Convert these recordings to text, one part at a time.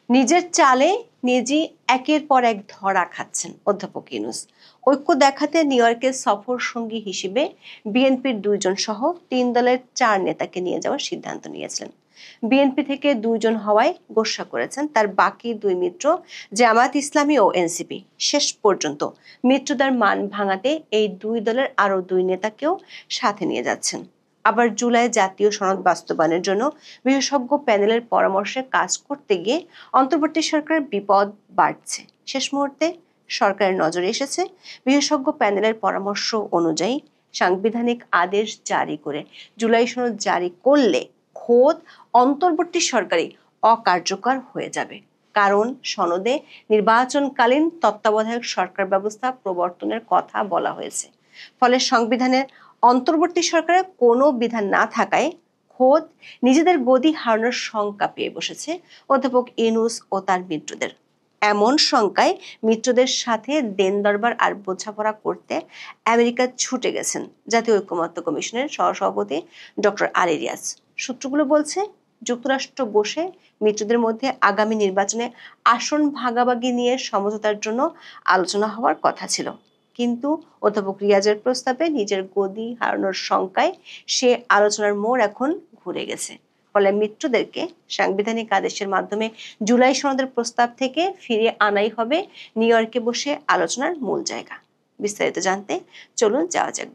নিজের চালে নিজেই একের পর এক ধরা খাচ্ছেন অধ্যাপক ইউনূস। ঐক্য দেখাতে নিউ ইয়র্কের সফর সঙ্গী হিসেবে বিএনপির 2 জন সহ 3 দলের 4 নেতাকে নিয়ে যাওয়ার সিদ্ধান্ত নিয়েছিলেন। বিএনপি থেকে 2 জন হওয়ায় গোস্বা করেছেন তার বাকি 2 মিত্র জামায়াত ইসলামী ও এনসিপি। শেষ পর্যন্ত মিত্রদের মান ভাঙাতে এই 2 দলের আরো 2 নেতাকেও সাথে নিয়ে যাচ্ছেন। আবার জুলাই জাতীয় সনদ বাস্তবায়নের জন্য বিশেষজ্ঞ প্যানেলের পরামর্শে কাজ করতে গিয়ে অন্তর্বর্তী সরকারের বিপদ বাড়ছে। শেষ মুহূর্তে সরকারের নজরে এসেছে বিশেষজ্ঞ প্যানেলের পরামর্শ অনুযায়ী সাংবিধানিক আদেশ জারি করে জুলাই সনদ জারি করলে খোদ অন্তর্বর্তী সরকারই অকার্যকর হয়ে যাবে। কারণ সনদে নির্বাচনকালীন তত্ত্বাবধায়ক সরকার ব্যবস্থা প্রবর্তনের কথা বলা হয়েছে। ফলে সংবিধানের অন্তর্বর্তী সরকারের কোনো বিধান না থাকায় খোদ নিজেদের গদি হারানোর শঙ্কা পেয়ে বসেছে অধ্যাপক ইউনূস ও তার মিত্রদের। এমন শঙ্কায় মিত্রদের সাথে দেন দরবার আর বোঝাপড়া করতে আমেরিকা ছুটে গেছেন জাতীয় ঐকমত্য কমিশনের সহসভাপতি ডক্টর আলী রিয়াজ। সূত্রগুলো বলছে যুক্তরাষ্ট্র বসে মিত্রদের মধ্যে আগামী নির্বাচনে আসন ভাগাভাগি নিয়ে সমঝোতার জন্য আলোচনা হওয়ার কথা ছিল। কিন্তু অধ্যাপক রিয়াজের প্রস্তাবে নিজের গদি হারানোর শঙ্কায় সে আলোচনার মোড় এখন ঘুরে গেছে। ফলে মিত্রদেরকে সাংবিধানিক আদেশের মাধ্যমে জুলাই সনদের প্রস্তাব থেকে ফিরিয়ে আনাই হবে নিউ ইয়র্কে বসে আলোচনার মূল জায়গা। বিস্তারিত জানতে চলুন যাওয়া যাক।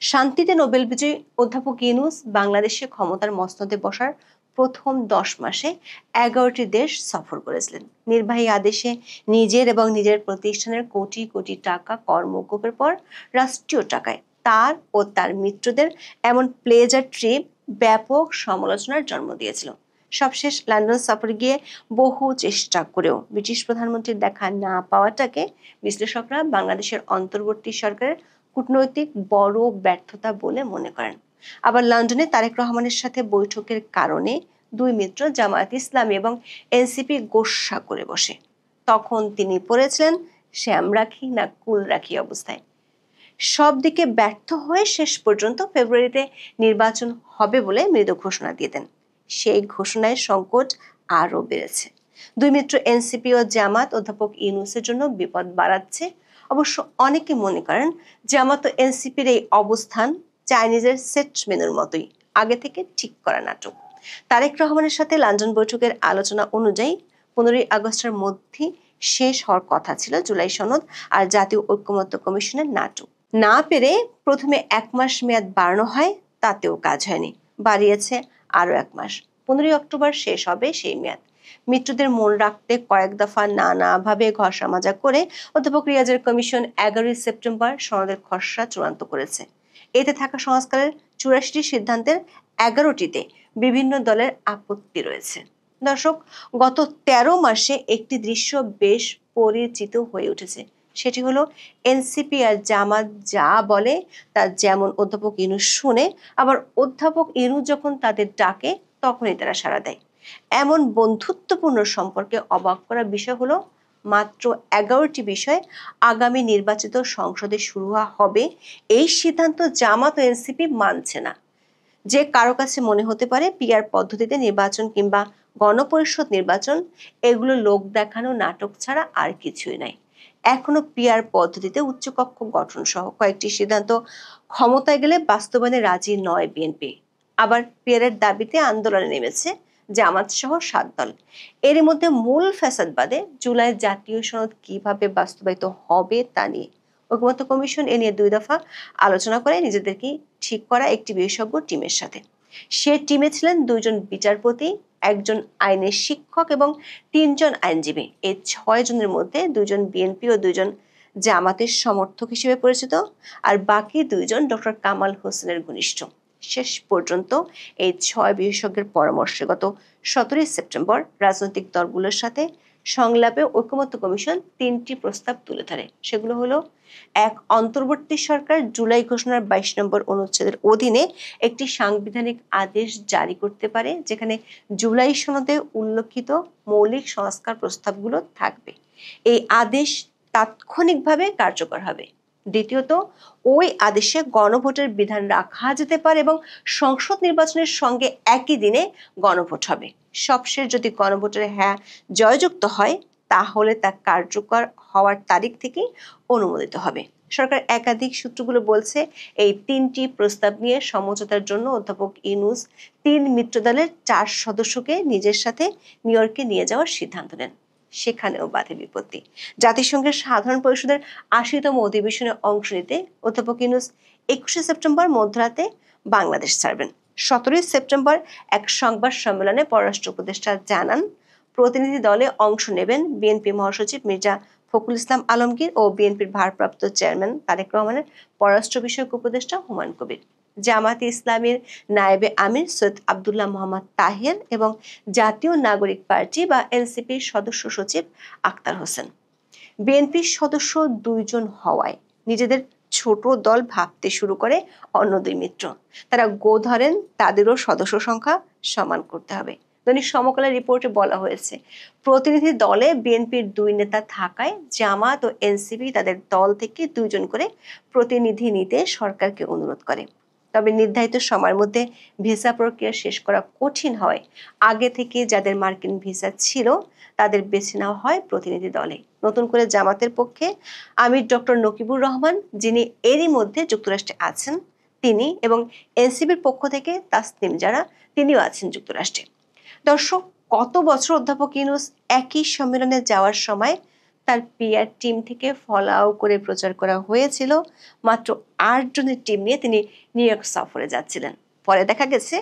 শান্তিতে নোবেল বিজয়ী অধ্যাপক ইউনূস বাংলাদেশে ক্ষমতার মসনদে বসার প্রথম 10 মাসে 11টি দেশ সফর করেছিলেন। নির্বাহী আদেশে নিজের এবং নিজের প্রতিষ্ঠানের কোটি কোটি টাকা কর মওকুফের পর রাষ্ট্রীয় টাকায় তার ও তার মিত্রদের এমন প্লেজার ট্রিপ ব্যাপক সমালোচনার জন্ম দিয়েছিল। সবশেষ লন্ডন সফরে গিয়ে বহু চেষ্টা করেও ব্রিটিশ প্রধানমন্ত্রীর দেখা না পাওয়াটাকে বিশ্লেষকরা বাংলাদেশের অন্তর্বর্তী সরকারের কূটনৈতিক বড় ব্যর্থতা বলে মনে করেন। আবার লন্ডনে তারেক রহমানের সাথে বৈঠকের কারণে 2 মিত্র জামায়াত ইসলামী এবং এনসিপি গোস্বা করে বসে। তখন তিনি পড়েছিলেন শ্যাম রাখি না কুল রাখি অবস্থায়। সব দিকে ব্যর্থ হয়ে শেষ পর্যন্ত ফেব্রুয়ারিতে নির্বাচন হবে বলে মৃদু ঘোষণা দিয়ে দেন। সেই ঘোষণায় সংকট আরও বেড়েছে। 2 মিত্র এনসিপি ও জামাত অধ্যাপক ইউনূসের জন্য বিপদ বাড়াচ্ছে। অবশ্য অনেকে মনে করেন জামাত ও এনসিপির এই অবস্থান চাইনিজের সেট মেনুর মতোই, আগে থেকে ঠিক করা নাটক। তারেক রহমানের সাথে লন্ডন বৈঠকের আলোচনা অনুযায়ী 15 আগস্টের মধ্যে শেষ হওয়ার কথা ছিল জুলাই সনদ আর জাতীয় ঐকমত্য কমিশনের নাটক। না পেরে প্রথমে 1 মাস মেয়াদ বাড়ানো হয়, তাতেও কাজ হয়নি, বাড়িয়েছে আরো 1 মাস। 15 অক্টোবর শেষ হবে সেই মেয়াদ। মিত্রদের মন রাখতে কয়েক দফা নানাভাবে ঘষা মাজা করে অধ্যাপক রিয়াজের কমিশন 11 সেপ্টেম্বর সনদের খসড়া চূড়ান্ত করেছে। এতে থাকা সংস্কারের 84টি সিদ্ধান্তের 11টিতে বিভিন্ন দলের আপত্তি রয়েছে। দর্শক, গত 13 মাসে একটি দৃশ্য বেশ পরিচিত হয়ে উঠেছে। সেটি হলো এনসিপি আর জামাত যা বলে তা যেমন অধ্যাপক ইউনূস শুনে, আবার অধ্যাপক ইউনূস যখন তাদের ডাকে তখনই তারা সাড়া দেয়। এমন বন্ধুত্বপূর্ণ সম্পর্কে অবাক করা বিষয় হলো মাত্র 11টি বিষয় আগামী নির্বাচিত সংসদে শুরু হবে এই সিদ্ধান্ত জামাত ও এনসিপি মানছে না। যে কারো কাছে মনে হতে পারে পিআর পদ্ধতিতে নির্বাচন কিংবা গণপরিষদ নির্বাচন এগুলো লোক দেখানো নাটক ছাড়া আর কিছুই নাই। এখনো পিআর পদ্ধতিতে উচ্চকক্ষ গঠন সহ কয়েকটি সিদ্ধান্ত ক্ষমতায় গেলে বাস্তবায়নে রাজি নয় বিএনপি। আবার পিআরের দাবিতে আন্দোলনে নেমেছে জামাত সহ 7 দল। এর মধ্যে মূল ফ্যাসাদবাদে জুলাই জাতীয় সনদ কিভাবে বাস্তবায়িত হবে তা নিয়ে ঐকমত্য কমিশন এ নিয়ে 2 দফা আলোচনা করে নিজেদেরকে ঠিক করা একটি বিশেষজ্ঞ টিমের সাথে। সে টিমে ছিলেন 2 জন বিচারপতি, 1 জন আইনের শিক্ষক এবং 3 জন আইনজীবী। এই 6 জনের মধ্যে 2 জন বিএনপি ও 2 জন জামাতের সমর্থক হিসেবে পরিচিত, আর বাকি 2 জন ডক্টর কামাল হোসেনের ঘনিষ্ঠ। শেষ পর্যন্ত এই 6 বিশেষজ্ঞের পরামর্শে গত 17 সেপ্টেম্বর রাজনৈতিক দলগুলোর সাথে সংলাপে ঐকমত্য কমিশন 3টি প্রস্তাব তুলে ধরে। সেগুলো হলো: 1, অন্তর্বর্তী সরকার জুলাই ঘোষণার 22 নম্বর অনুচ্ছেদের অধীনে একটি সাংবিধানিক আদেশ জারি করতে পারে যেখানে জুলাই সনদে উল্লেখিত মৌলিক সংস্কার প্রস্তাবগুলো থাকবে। এই আদেশ তাৎক্ষণিকভাবে কার্যকর হবে। দ্বিতীয়ত, ওই আদেশে গণভোটের বিধান রাখা যেতে পারে এবং সংসদ নির্বাচনের সঙ্গে একই দিনে গণভোট হবে। সবশেষ যদি গণভোটের হ্যাঁ জয়যুক্ত হয় তাহলে তা কার্যকর হওয়ার তারিখ থেকেই অনুমোদিত হবে। সরকার একাধিক সূত্রগুলো বলছে এই তিনটি প্রস্তাব নিয়ে সমঝোতার জন্য অধ্যাপক ইউনূস 3 মিত্রদলের 4 সদস্যকে নিজের সাথে নিউ ইয়র্কে নিয়ে যাওয়ার সিদ্ধান্ত নেন। সেখানেও বাধে বিপত্তি। জাতিসংঘের সাধারণ পরিষদের 80তম অধিবেশনে অংশ নিতে অধ্যাপক ইউনূস 21 সেপ্টেম্বর মধ্যরাতে বাংলাদেশ ছাড়বেন। 17 সেপ্টেম্বর এক সংবাদ সম্মেলনে পররাষ্ট্র উপদেষ্টা জানান, প্রতিনিধি দলে অংশ নেবেন বিএনপি মহাসচিব মির্জা ফখরুল ইসলাম আলমগীর ও বিএনপির ভারপ্রাপ্ত চেয়ারম্যান তারেক রহমানের পররাষ্ট্র বিষয়ক উপদেষ্টা হুমায়ুন কবির, জামায়াতে ইসলামীর নায়েবে আমির সৈয়দ আব্দুল্লাহ মোহাম্মদ তাহের এবং জাতীয় নাগরিক পার্টি বা এনসিপির সদস্য সচিব আক্তার হোসেন। বিএনপির সদস্য 2 জন হওয়ায় নিজেদের ছোট দল ভাবতে শুরু করে অন্য 2 মিত্র। তারা গো ধরেন তাদেরও সদস্য সংখ্যা সমান করতে হবে। দৈনিক সমকালের রিপোর্টে বলা হয়েছে, প্রতিনিধি দলে বিএনপির 2 নেতা থাকায় জামাত ও এনসিপি তাদের দল থেকে 2 জন করে প্রতিনিধি নিতে সরকারকে অনুরোধ করে। তবে নির্ধারিত সময়ের মধ্যে ভিসা প্রক্রিয়া শেষ করা কঠিন হয় আগে থেকে যাদের মার্কিন ভিসা ছিল তাদের বেছে নেওয়া হয় প্রতিনিধি দলে। নতুন করে জামাতের পক্ষে আমির ডক্টর নকিবুর রহমান, যিনি এরই মধ্যে যুক্তরাষ্ট্রে আছেন, তিনি এবং এনসিপির পক্ষ থেকে তাসনিম যারা, তিনিও আছেন যুক্তরাষ্ট্রে। দর্শক, কত বছর অধ্যাপক ইউনূস একই সম্মেলনে যাওয়ার সময় তার পিআর টিম থেকে ফলাও করে প্রচার করা হয়েছিল মাত্র 8 জনের টিম নিয়ে তিনি নিউ ইয়র্ক সফরে যাচ্ছিলেন। পরে দেখা গেছে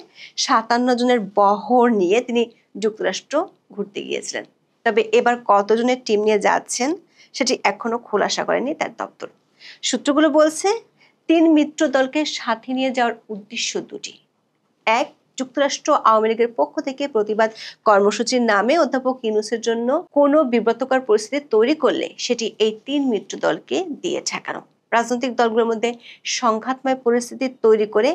57 জনের বহর নিয়ে তিনি যুক্তরাষ্ট্র ঘুরতে গিয়েছিলেন। তবে এবার কতজনের টিম নিয়ে যাচ্ছেন সেটি এখনো খোলাসা করেনি তার দপ্তর। সূত্রগুলো বলছে 3 মিত্র দলকে সাথে নিয়ে যাওয়ার উদ্দেশ্য দুটি। এক, যুক্তরাষ্ট্র আওয়ামী লীগের পক্ষ থেকে প্রতিবাদ কর্মসূচির নামে অধ্যাপক ইউনূসের জন্য কোনো বিব্রতকর পরিস্থিতি তৈরি করলে সেটি এই 3 মিত্র দলকে দিয়ে ঠেকানো। রাজনৈতিক দলগুলোর মধ্যে সংঘাতময় পরিস্থিতি তৈরি করে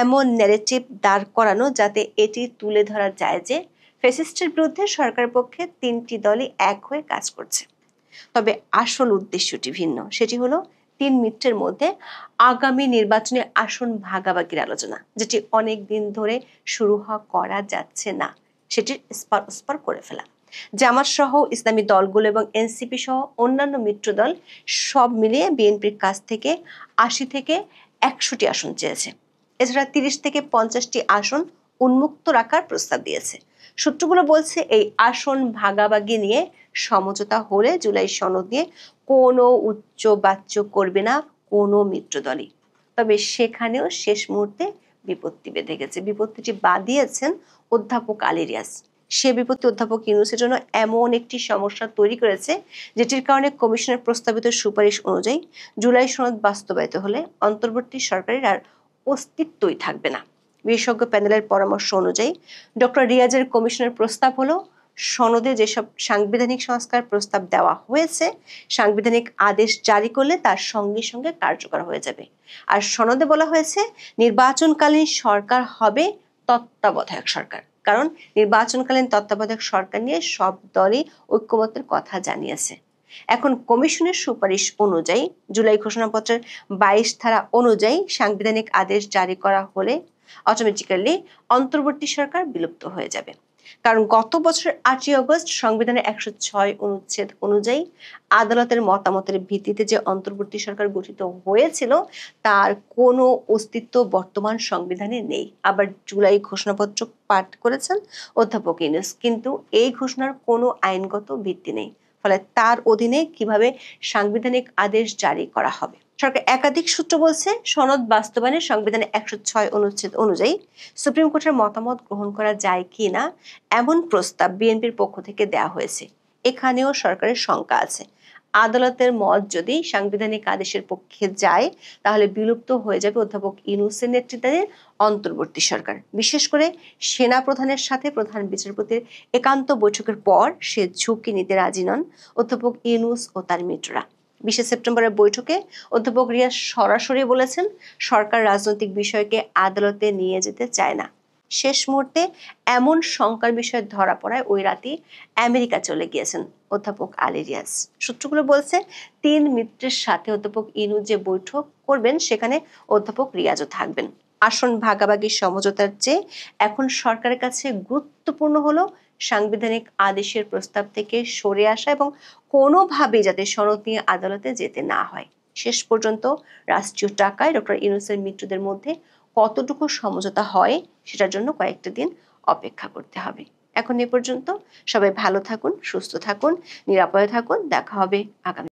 এমন ন্যারেটিভ দাঁড় করানো যাতে এটি তুলে ধরা যায় যে ফ্যাসিস্টের বিরুদ্ধে সরকারের পক্ষে 3টি দলই এক হয়ে কাজ করছে। তবে আসল উদ্দেশ্যটি ভিন্ন। সেটি হলো 3 মিত্রের মধ্যে আগামী নির্বাচনে আসন ভাগাভাগির আলোচনা, যেটি অনেক দিন ধরে শুরু করা যাচ্ছে না, সেটি স্পর করে ফেলা। জামাত সহ ইসলামী দলগুলো এবং এনসিপি সহ অন্যান্য মিত্র দল সব মিলিয়ে বিএনপির কাছ থেকে 80 থেকে 100টি আসন চেয়েছে। এছাড়া 30 থেকে 50টি আসন উন্মুক্ত রাখার প্রস্তাব দিয়েছে। সূত্রগুলো বলছে এই আসন ভাগাভাগি নিয়ে সমঝোতা হলে জুলাই সনদ নিয়ে কোনো উচ্চ বাচ্য করবে না কোনো মিত্র দলই। তবে সেখানেও শেষ মুহূর্তে বিপত্তি বেঁধে গেছে। বিপত্তিটি বাঁধিয়েছেন অধ্যাপক আলী রিয়াজ। সে বিপত্তি অধ্যাপক ইউনূসের জন্য এমন একটি সমস্যা তৈরি করেছে যেটির কারণে কমিশনের প্রস্তাবিত সুপারিশ অনুযায়ী জুলাই সনদ বাস্তবায়িত হলে অন্তর্বর্তী সরকারের আর অস্তিত্বই থাকবে না। বিশেষজ্ঞ প্যানেলের পরামর্শ অনুযায়ী ডক্টর রিয়াজের কমিশনের প্রস্তাব হলো, সনদে যেসব সাংবিধানিক সংস্কার প্রস্তাব দেওয়া হয়েছে সাংবিধানিক আদেশ জারি করলে তার সঙ্গে সঙ্গে কার্যকর হয়ে যাবে। আর সনদে বলা হয়েছে নির্বাচনকালীন সরকার হবে তত্ত্বাবধায়ক সরকার, কারণ নির্বাচনকালীন তত্ত্বাবধায়ক সরকার নিয়ে সব দলই ঐক্যমত্যের কথা জানিয়েছে। এখন কমিশনের সুপারিশ অনুযায়ী জুলাই ঘোষণাপত্রের 22 ধারা অনুযায়ী সাংবিধানিক আদেশ জারি করা হলে অটোমেটিক্যালি অন্তর্বর্তী সরকার বিলুপ্ত হয়ে যাবে। কারণ গত বছর 8ই আগস্ট সংবিধানের 106 অনুচ্ছেদ অনুযায়ী আদালতের মতামতের ভিত্তিতে যে অন্তর্বর্তী সরকার গঠিত হয়েছিল তার কোনো অস্তিত্ব বর্তমান সংবিধানে নেই। আবার জুলাই ঘোষণাপত্র পাঠ করেছেন অধ্যাপক ইউনূস, কিন্তু এই ঘোষণার কোনো আইনগত ভিত্তি নেই। ফলে তার অধীনে কিভাবে সাংবিধানিক আদেশ জারি করা হবে? সরকার একাধিক সূত্র বলছে সনদ বাস্তবায়নে সংবিধানের 106 অনুচ্ছেদ অনুযায়ী সুপ্রিম কোর্টের মতামত গ্রহণ করা যায় কি না এমন প্রস্তাব বিএনপির পক্ষ থেকে দেওয়া হয়েছে। এখানেও সরকারের শঙ্কা আছে। আদালতের মত যদি সাংবিধানিক আদেশের পক্ষে যায় তাহলে বিলুপ্ত হয়ে যাবে অধ্যাপক ইউনূসের নেতৃত্বাধীন অন্তর্বর্তী সরকার। বিশেষ করে সেনা প্রধানের সাথে প্রধান বিচারপতির একান্ত বৈঠকের পর সে ঝুঁকি নিতে রাজি নন অধ্যাপক ইউনূস ও তার মিত্ররা। 20 সেপ্টেম্বরের বৈঠকে অধ্যাপক রিয়াজ সরাসরি বলেছেন সরকার রাজনৈতিক বিষয়কে আদালতে নিয়ে যেতে চায় না। শেষ মুহূর্তে এমন শঙ্কার বিষয় ধরা পড়ায় ওই রাতেই আমেরিকা চলে গিয়েছেন অধ্যাপক আলী রিয়াজ। সূত্রগুলো বলছে ৩ মিত্রের সাথে অধ্যাপক ইউনূস যে বৈঠক করবেন সেখানে অধ্যাপক রিয়াজও থাকবেন। আসন ভাগাভাগির সমঝোতার চেয়ে এখন সরকারের কাছে গুরুত্বপূর্ণ হলো সাংবিধানিক আদেশের প্রস্তাব থেকে সরে আসা এবং কোনোভাবেই যাতে সনদ নিয়ে আদালতে যেতে না হয়। শেষ পর্যন্ত রাষ্ট্রীয় টাকায় ডক্টর ইউনূসের মিত্রদের মধ্যে কতটুকু সমঝোতা হয় সেটার জন্য কয়েকটা দিন অপেক্ষা করতে হবে। এখন এ পর্যন্ত। সবাই ভালো থাকুন, সুস্থ থাকুন, নিরাপদে থাকুন। দেখা হবে আগামী